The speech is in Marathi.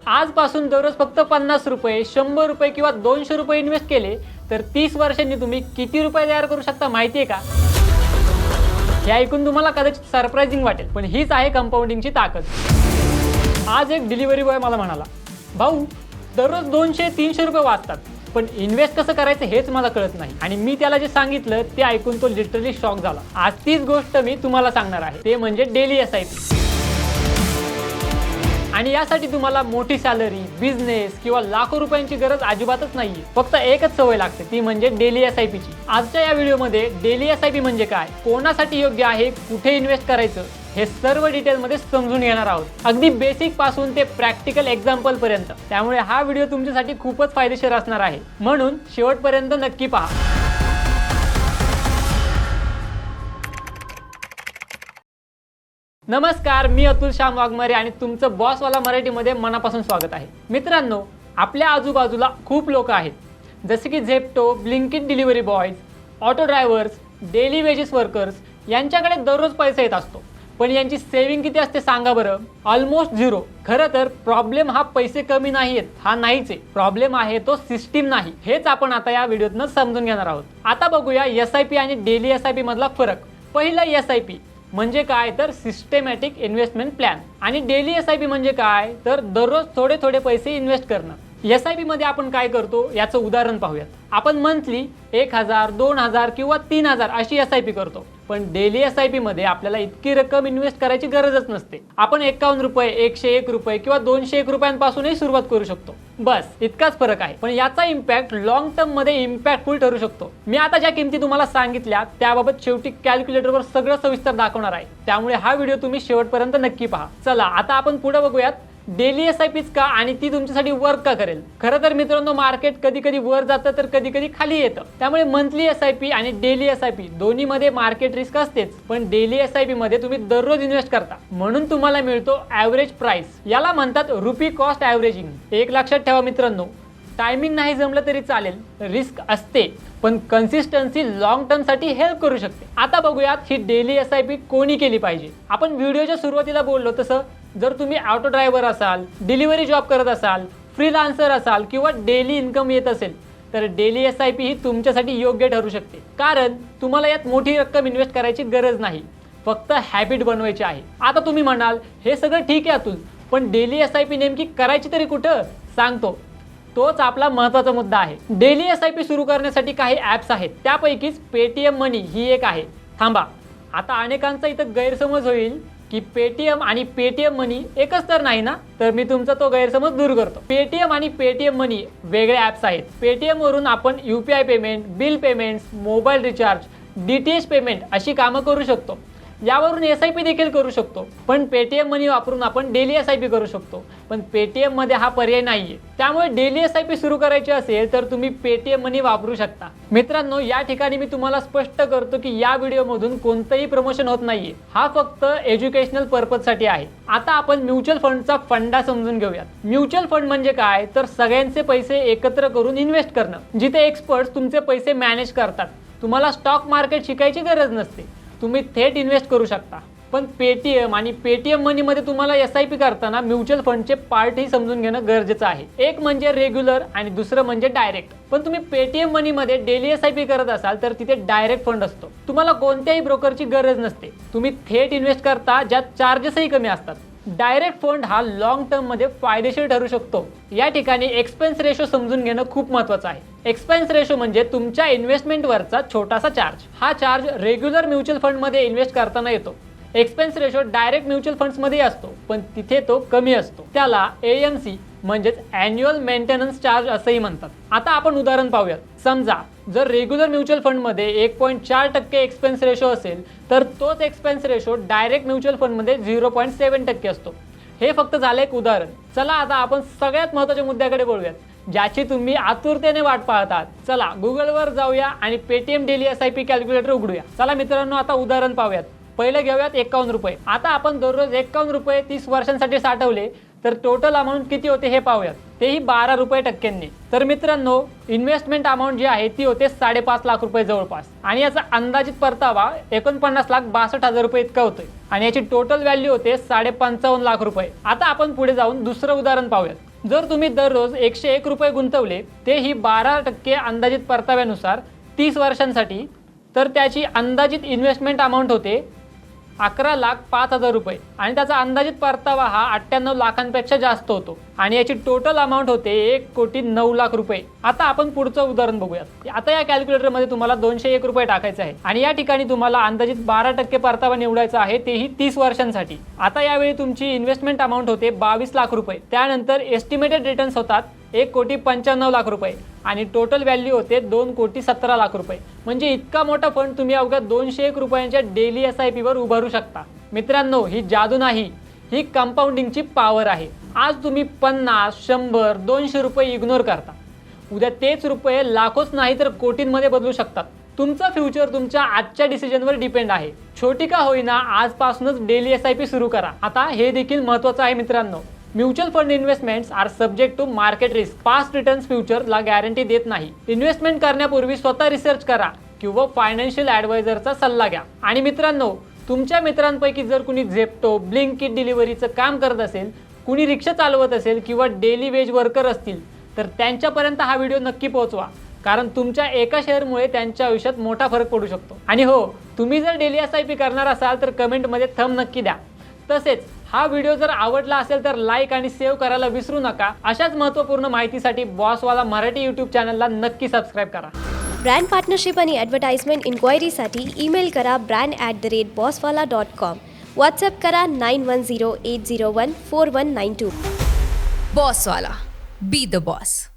आजपासून दररोज फक्त 50 रुपये, 100 रुपये किंवा 200 रुपये इन्व्हेस्ट केले तर 30 वर्षांनी तुम्ही किती रुपये तयार करू शकता माहिती आहे का? हे ऐकून तुम्हाला कदाचित सरप्राइजिंग वाटेल, पण हीच आहे कंपाऊंडिंगची ताकद. आज एक डिलिव्हरी बॉय मला म्हणाला, भाऊ दररोज 200-300 रुपये वाचतात, पण इन्व्हेस्ट कसं करायचं हेच मला कळत नाही. आणि मी त्याला जे सांगितलं ते ऐकून तो लिटरली शॉक झाला. आज तीच गोष्ट मी तुम्हाला सांगणार आहे, ते म्हणजे डेली SIP. आणि यासाठी तुम्हाला मोठी सॅलरी, बिझनेस किंवा लाखो रुपयांची गरज अजिबातच नाहीये. फक्त एकच सवय लागते, ती म्हणजे डेली SIP ची. आजच्या या व्हिडिओमध्ये डेली SIP म्हणजे काय, कोणासाठी योग्य आहे, कुठे इन्व्हेस्ट करायचं, हे सर्व डिटेलमध्ये समजून घेणार आहोत, अगदी बेसिक पासून ते प्रॅक्टिकल एक्झाम्पल पर्यंत. त्यामुळे हा व्हिडिओ तुमच्यासाठी खूपच फायदेशीर असणार आहे, म्हणून शेवटपर्यंत नक्की पहा. नमस्कार, मी अतुल श्याम वाघमारे आणि तुमचं बॉसवाला मराठीमध्ये मनापासून स्वागत आहे. मित्रांनो, आपल्या आजूबाजूला खूप लोक आहेत, जसे की Zepto, Blinkit delivery boys, auto drivers, daily wedges workers. यांच्याकडे दररोज पैसा येत असतो, पण यांची सेव्हिंग किती असते सांगा बरं? Almost zero. खरं तर प्रॉब्लेम हा पैसे कमी नाही आहेत, हा नाहीच आहे. प्रॉब्लेम आहे तो सिस्टीम नाही. हेच आपण आता या व्हिडिओतनं समजून घेणार आहोत. आता बघूया SIP आणि डेली SIP मधला फरक. पहिला SIP म्हणजे काय तर सिस्टेमॅटिक इन्व्हेस्टमेंट प्लॅन, आणि डेली SIP म्हणजे काय तर दररोज थोडे थोडे पैसे इन्व्हेस्ट करणं. SIP मध्ये आपण काय करतो याचं उदाहरण पाहूयात. आपण मंथली 1000, 2000 किंवा 3000 अशी SIP करतो, पण डेली SIP मध्ये आपल्याला इतकी रक्कम इन्व्हेस्ट करायची गरजच नसते. आपण 51 रुपये, 101 रुपये किंवा 201 रुपयांपासूनही सुरुवात करू शकतो. बस इतकाच फरक आहे, पण याचा इम्पॅक्ट लॉंग टर्म मध्ये इम्पॅक्टफुल ठरू शकतो. मी आता ज्या किमती तुम्हाला सांगितल्या त्याबाबत शेवटी कॅल्क्युलेटरवर सगळं सविस्तर दाखवणार आहे, त्यामुळे हा व्हिडिओ तुम्ही शेवटपर्यंत नक्की पहा. चला आता आपण पुढे बघूयात डेली SIPच का आणि ती तुमच्यासाठी वर्क का करेल. खरं तर मित्रांनो, मार्केट कधी कधी वर जातं तर कधी कधी खाली येतं, त्यामुळे मंथली SIP आणि डेली SIP दोन्हीमध्ये मार्केट रिस्क असतेच, पण डेली SIP मध्ये तुम्ही दररोज इन्व्हेस्ट करता म्हणून तुम्हाला मिळतो ॲव्हरेज प्राइस. याला म्हणतात रुपी कॉस्ट ॲव्हरेजिंग. एक लक्षात ठेवा मित्रांनो, टायमिंग नाही जमलं तरी चालेल, रिस्क असते, पण कन्सिस्टन्सी लॉंग टर्म साठी हेल्प करू शकते. आता बघूयात ही डेली SIP कोणी केली पाहिजे. आपण व्हिडिओच्या सुरुवातीला बोललो तसं, जर तुम्ही ऑटो ड्रायव्हर असाल, डिलिव्हरी जॉब करत असाल, फ्रीलान्सर असाल किंवा डेली इन्कम येत असेल तर डेली SIP ही तुमच्यासाठी योग्य ठरू शकते. कारण तुम्हाला यात मोठी रक्कम इन्व्हेस्ट करायची गरज नाही, फक्त हॅबिट बनवायची आहे. आता तुम्ही म्हणाल हे सगळं ठीक आहे अतुल, पण डेली SIP नेमकी करायची तरी कुठं? सांगतो, तोच आपला महत्त्वाचा मुद्दा आहे. डेली SIP सुरू करण्यासाठी काही ॲप्स आहेत, त्यापैकीच पेटीएम मनी ही एक आहे. थांबा, आता अनेकांचा इथं गैरसमज होईल की पेटीएम आणि पेटीएम मनी एकच तर नाही ना, तर मी तुमचा तो गैरसमज दूर करतो. पेटीएम आणि पेटीएम मनी वेगळे ॲप्स आहेत. पेटीएम वरून आपण UPI payment, bill payments, mobile recharge, DTH payment अशी कामं करू शकतो. यावरून SIP देखील करू शकतो, पण पेटीएम मनी वापरून आपण डेली SIP करू शकतो. पण पेटीएम मध्ये हा पर्याय नाहीये, त्यामुळे डेली SIP सुरू करायची असेल तर तुम्ही पेटीएम मनी वापरू शकता. मित्रांनो, या ठिकाणी मी तुम्हाला स्पष्ट करतो की या व्हिडिओमधून कोणतंही प्रमोशन होत नाहीये, हा फक्त एज्युकेशनल पर्पज साठी आहे. आता आपण म्युच्युअल फंडचा फंडा समजून घेऊयात. म्युच्युअल फंड म्हणजे काय तर सगळ्यांचे पैसे एकत्र करून इन्व्हेस्ट करणं, जिथे एक्सपर्ट्स तुमचे पैसे मॅनेज करतात. तुम्हाला स्टॉक मार्केट शिकायची गरज नसते, तुम्ही थेट इन्व्हेस्ट करू शकता. पण पेटीएम आणि पेटीएम मनी मध्ये तुम्हाला SIP करताना म्युच्युअल फंडचे पार्टही समजून घेणं गरजेचं आहे. एक म्हणजे रेग्युलर आणि दुसरं म्हणजे डायरेक्ट. पण तुम्ही पेटीएम मनी मध्ये डेली SIP करत असाल तर तिथे डायरेक्ट फंड असतो, तुम्हाला कोणत्याही ब्रोकरची गरज नसते, तुम्ही थेट इन्व्हेस्ट करता, ज्यात चार्जेसही कमी असतात. डायरेक्ट फंड हा लॉंग टर्म मध्ये फायदेशीर ठरू शकतो. या ठिकाणी एक्सपेन्स रेशो समजून घेणं खूप महत्त्वाचं आहे. एक्सपेन्स रेशो म्हणजे तुमच्या इन्व्हेस्टमेंटवरचा छोटासा चार्ज. हा चार्ज रेग्युलर म्युच्युअल फंड मध्ये इन्व्हेस्ट करताना येतो. Expense ratio direct mutual funds मध्ये असतो, पण तिथे तो कमी असतो. त्याला AMC म्हणजेच ॲन्युअल मेंटेनन्स चार्ज असंही म्हणतात. आता आपण उदाहरण पाहूयात. समजा जर रेग्युलर म्युच्युअल फंडमध्ये 1.4% एक्सपेन्स रेशो असेल तर तोच एक्सपेन्स रेशो डायरेक्ट म्युच्युअल फंडमध्ये 0.7% असतो. हे फक्त झालं एक उदाहरण. चला आता आपण सगळ्यात महत्त्वाच्या मुद्द्याकडे बोलूयात, ज्याची तुम्ही आतुरतेने वाट पाहतात. चला गुगलवर जाऊया आणि पेटीएम डेली SIP कॅल्क्युलेटर उघडूया. चला मित्रांनो, आता उदाहरण पाहूयात. पहिले घेऊयात 51 रुपये. आता आपण दररोज 51 रुपये 30 वर्षांसाठी साठवले तर टोटल अमाऊंट किती होते हे पाहूयात, तेही 12 रुपये टक्क्यांनी. तर मित्रांनो, इन्व्हेस्टमेंट अमाऊंट जी आहे ती होते 5.5 लाख रुपये जवळपास, आणि याचा अंदाजित परतावा 49,62,000 रुपये इतका होतोय, आणि याची टोटल व्हॅल्यू होते 55.5 लाख रुपये. आता आपण पुढे जाऊन दुसरं उदाहरण पाहूयात. जर तुम्ही दररोज 101 रुपये गुंतवले, तेही 12% अंदाजित परताव्यानुसार 30 वर्षांसाठी, तर त्याची अंदाजित इन्व्हेस्टमेंट अमाऊंट होते 11,05,000 रुपये आणि त्याचा अंदाजित परतावा हा 98 लाखांपेक्षा जास्त होतो आणि याची टोटल अमाऊंट होते 1,09,00,000 रुपये. आता आपण पुढचं उदाहरण बघूयात. आता या कॅल्क्युलेटरमध्ये तुम्हाला 201 रुपये टाकायचे आहे आणि या ठिकाणी तुम्हाला अंदाजित 12% परतावा निवडायचा आहे, तेही 30 वर्षांसाठी. आता यावेळी तुमची इन्व्हेस्टमेंट अमाऊंट होते 22 लाख रुपये. त्यानंतर एस्टिमेटेड रिटर्न्स होतात 1,95,00,000 रुपये आणि टोटल व्हॅल्यू होते 2,17,00,000 रुपये. म्हणजे इतका मोठा फंड तुम्ही अवघ्या 201 रुपयांच्या डेली SIP वर उभारू शकता. मित्रांनो, ही जादू नाही, ही कंपाऊंडिंगची पॉवर आहे. आज तुम्ही 50, 100, 200 रुपये इग्नोर करता, उद्या तेच रुपये लाखोच नाही तर कोटींमध्ये बदलू शकतात. तुमचं फ्युचर तुमच्या आजच्या डिसिजनवर डिपेंड आहे. छोटी का होईना आजपासूनच डेली SIP सुरू करा. आता हे देखील महत्त्वाचं आहे मित्रांनो, mutual fund investments are subject to market risk. Fast returns फ्युचरला गॅरंटी देत नाही. इन्व्हेस्टमेंट करण्यापूर्वी स्वतः रिसर्च करा किंवा फायनान्शियल ॲडवायझरचा सल्ला घ्या. आणि मित्रांनो, तुमच्या मित्रांपैकी जर कुणी झेप्टो, ब्लिंकिट डिलिव्हरीचं काम करत असेल, कुणी रिक्षा चालवत असेल किंवा डेली वेज वर्कर असतील, तर त्यांच्यापर्यंत हा व्हिडिओ नक्की पोहोचवा, कारण तुमच्या एका शेअरमुळे त्यांच्या आयुष्यात मोठा फरक पडू शकतो. आणि हो, तुम्ही जर डेली SIP करणार असाल तर कमेंटमध्ये थंब नक्की द्या. तसेच हा व्हिडिओ जर आवडला असेल तर लाईक आणि सेव्ह करायला विसरू नका. अशाच महत्त्वपूर्ण माहितीसाठी बॉसवाला मराठी यूट्यूब चॅनलला नक्की सबस्क्राईब करा. ब्रँड पार्टनरशिप आणि ॲडव्हर्टाइजमेंट इन्क्वायरीसाठी ईमेल करा brand@bosswala.com. व्हॉट्सअप करा 9108014192. बॉसवाला, बी द बॉस.